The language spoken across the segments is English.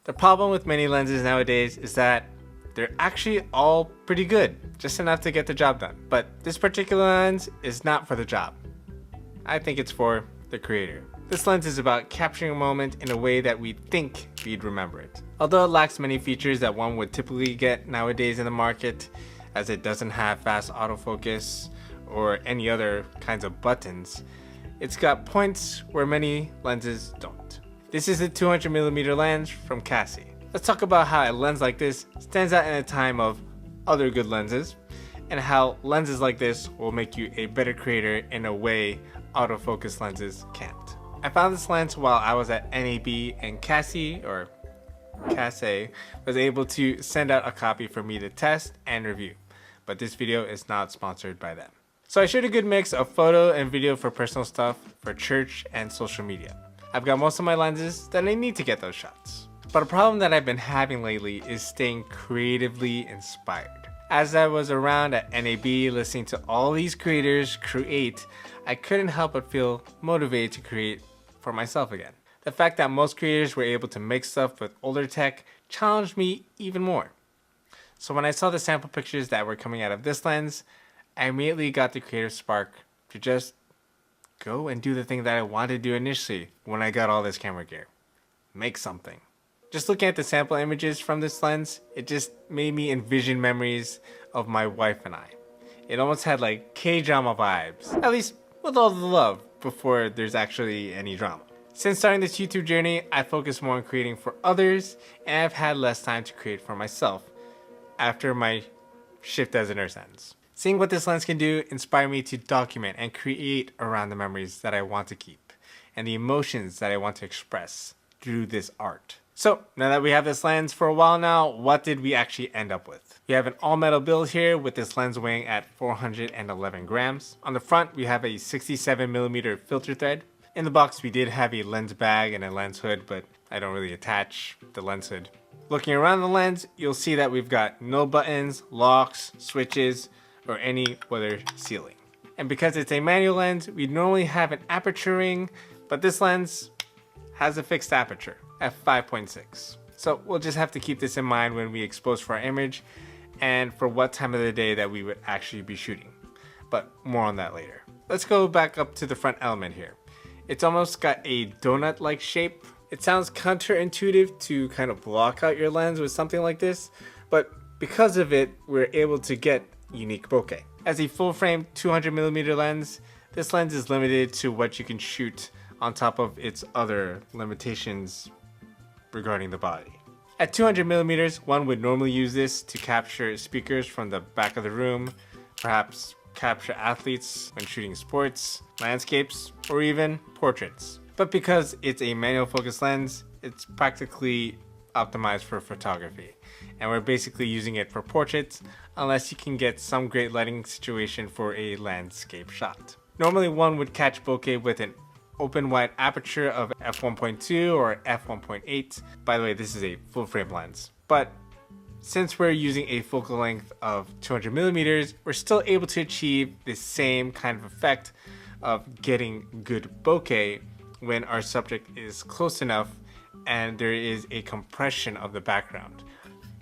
The problem with many lenses nowadays is that they're actually all pretty good, just enough to get the job done. But this particular lens is not for the job. I think it's for the creator. This lens is about capturing a moment in a way that we think we'd remember it. Although it lacks many features that one would typically get nowadays in the market, as it doesn't have fast autofocus or any other kinds of buttons, it's got points where many lenses don't. This is a 200mm lens from Kase. Let's talk about how a lens like this stands out in a time of other good lenses, and how lenses like this will make you a better creator in a way autofocus lenses can't. I found this lens while I was at NAB, and Kase was able to send out a copy for me to test and review, but this video is not sponsored by them. So I showed a good mix of photo and video for personal stuff, for church and social media. I've got most of my lenses that I need to get those shots. But a problem that I've been having lately is staying creatively inspired. As I was around at NAB listening to all these creators create, I couldn't help but feel motivated to create for myself again. The fact that most creators were able to make stuff with older tech challenged me even more. So when I saw the sample pictures that were coming out of this lens, I immediately got the creative spark to just go and do the thing that I wanted to do initially when I got all this camera gear. Make something. Just looking at the sample images from this lens, it just made me envision memories of my wife and I. It almost had like K-drama vibes, at least with all the love before there's actually any drama. Since starting this YouTube journey, I focused more on creating for others, and I've had less time to create for myself after my shift as a nurse ends. Seeing what this lens can do inspired me to document and create around the memories that I want to keep and the emotions that I want to express through this art. So now that we have this lens for a while now, what did we actually end up with? We have an all metal build here with this lens weighing at 411 grams. On the front, we have a 67mm filter thread. In the box, we did have a lens bag and a lens hood, but I don't really attach the lens hood. Looking around the lens, you'll see that we've got no buttons, locks, switches, or any other sealing. And because it's a manual lens, we normally have an aperture ring, but this lens has a fixed aperture at 5.6. So we'll just have to keep this in mind when we expose for our image and for what time of the day that we would actually be shooting. But more on that later. Let's go back up to the front element here. It's almost got a donut-like shape. It sounds counterintuitive to kind of block out your lens with something like this, but because of it, we're able to get unique bokeh. As a full-frame 200mm lens, this lens is limited to what you can shoot on top of its other limitations regarding the body. At 200mm, one would normally use this to capture speakers from the back of the room, perhaps capture athletes when shooting sports, landscapes, or even portraits. But because it's a manual focus lens, it's practically optimized for photography, and we're basically using it for portraits unless you can get some great lighting situation for a landscape shot. Normally one would catch bokeh with an open wide aperture of f1.2 or f1.8. By the way, this is a full frame lens. But since we're using a focal length of 200mm, we're still able to achieve the same kind of effect of getting good bokeh when our subject is close enough and there is a compression of the background.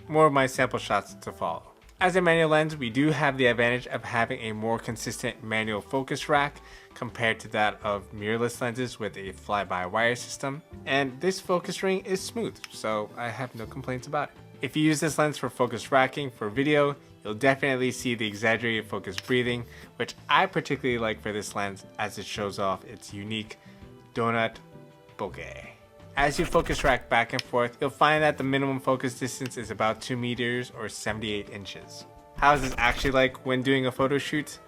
More of my sample shots to follow. As a manual lens, we do have the advantage of having a more consistent manual focus rack compared to that of mirrorless lenses with a fly-by-wire system. And this focus ring is smooth, so I have no complaints about it. If you use this lens for focus racking for video, you'll definitely see the exaggerated focus breathing, which I particularly like for this lens as it shows off its unique donut bokeh. As you focus rack back and forth, you'll find that the minimum focus distance is about 2 meters or 78 inches. How is this actually like when doing a photo shoot?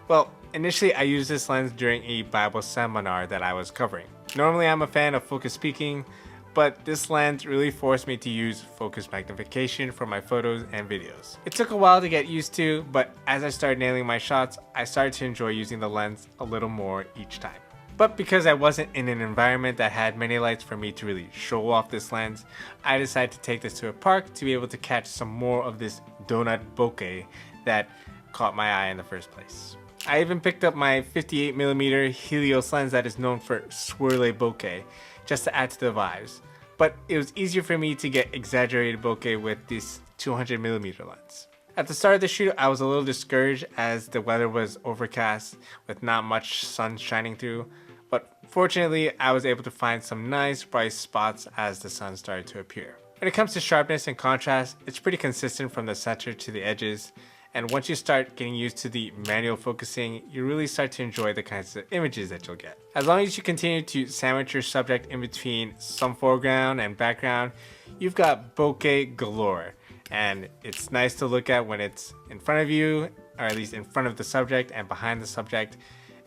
Well, initially I used this lens during a Bible seminar that I was covering. Normally I'm a fan of focus peaking, but this lens really forced me to use focus magnification for my photos and videos. It took a while to get used to, but as I started nailing my shots, I started to enjoy using the lens a little more each time. But because I wasn't in an environment that had many lights for me to really show off this lens, I decided to take this to a park to be able to catch some more of this donut bokeh that caught my eye in the first place. I even picked up my 58mm Helios lens that is known for swirly bokeh, just to add to the vibes. but it was easier for me to get exaggerated bokeh with this 200mm lens. At the start of the shoot, I was a little discouraged as the weather was overcast with not much sun shining through, but fortunately I was able to find some nice bright spots as the sun started to appear. When it comes to sharpness and contrast, it's pretty consistent from the center to the edges, and once you start getting used to the manual focusing, you really start to enjoy the kinds of images that you'll get. As long as you continue to sandwich your subject in between some foreground and background, you've got bokeh galore. And it's nice to look at when it's in front of you, or at least in front of the subject and behind the subject,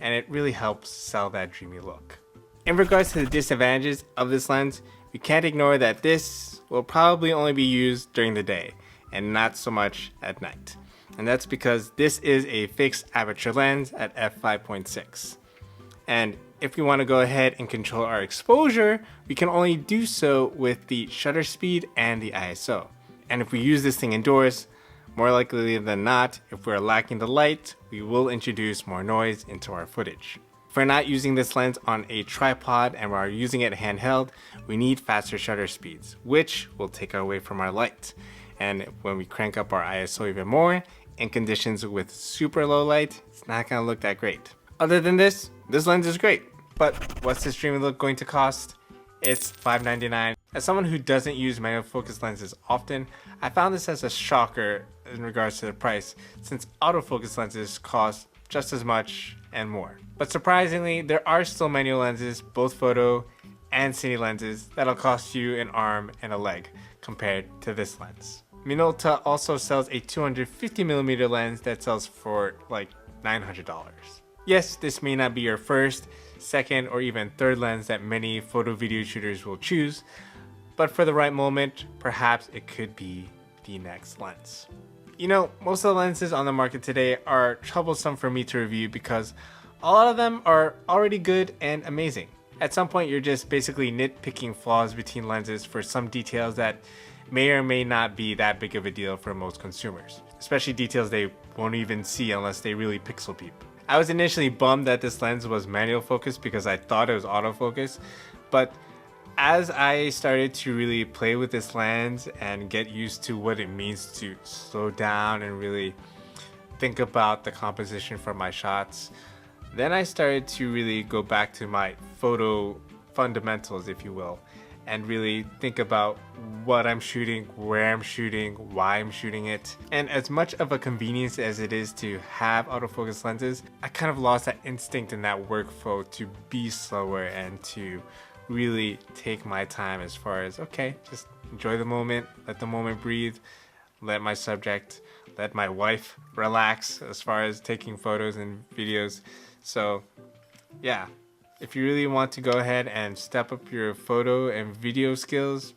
and it really helps sell that dreamy look. In regards to the disadvantages of this lens, we can't ignore that this will probably only be used during the day and not so much at night. And that's because this is a fixed aperture lens at f5.6. And if we want to go ahead and control our exposure, we can only do so with the shutter speed and the ISO. And if we use this thing indoors, more likely than not, if we're lacking the light, we will introduce more noise into our footage. If we're not using this lens on a tripod and we're using it handheld, we need faster shutter speeds, which will take away from our light. And when we crank up our ISO even more, in conditions with super low light, it's not gonna look that great. Other than this lens is great. But what's this dreamy look going to cost? It's $5.99. As someone who doesn't use manual focus lenses often, I found this as a shocker in regards to the price, since autofocus lenses cost just as much and more. But surprisingly, there are still manual lenses, both photo and cine lenses, that'll cost you an arm and a leg compared to this lens. Minolta also sells a 250mm lens that sells for like $900. Yes, this may not be your first, second, or even third lens that many photo video shooters will choose, but for the right moment, perhaps it could be the next lens. You know, most of the lenses on the market today are troublesome for me to review because a lot of them are already good and amazing. At some point, you're just basically nitpicking flaws between lenses for some details that may or may not be that big of a deal for most consumers, especially details they won't even see unless they really pixel peep. I was initially bummed that this lens was manual focus because I thought it was autofocus, but as I started to really play with this lens and get used to what it means to slow down and really think about the composition for my shots, then I started to really go back to my photo fundamentals, if you will, and really think about what I'm shooting, where I'm shooting, why I'm shooting it. And as much of a convenience as it is to have autofocus lenses, I kind of lost that instinct and that workflow to be slower and to really take my time as far as, okay, just enjoy the moment, let the moment breathe, let my subject, let my wife relax as far as taking photos and videos. So yeah, if you really want to go ahead and step up your photo and video skills,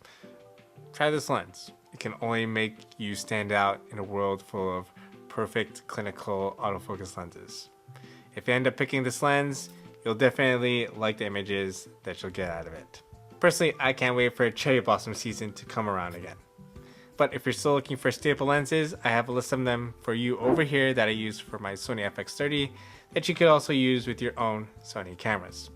try this lens. It can only make you stand out in a world full of perfect clinical autofocus lenses. If you end up picking this lens, you'll definitely like the images that you'll get out of it. Personally, I can't wait for cherry blossom season to come around again. But if you're still looking for staple lenses, I have a list of them for you over here that I use for my Sony FX30 that you could also use with your own Sony cameras.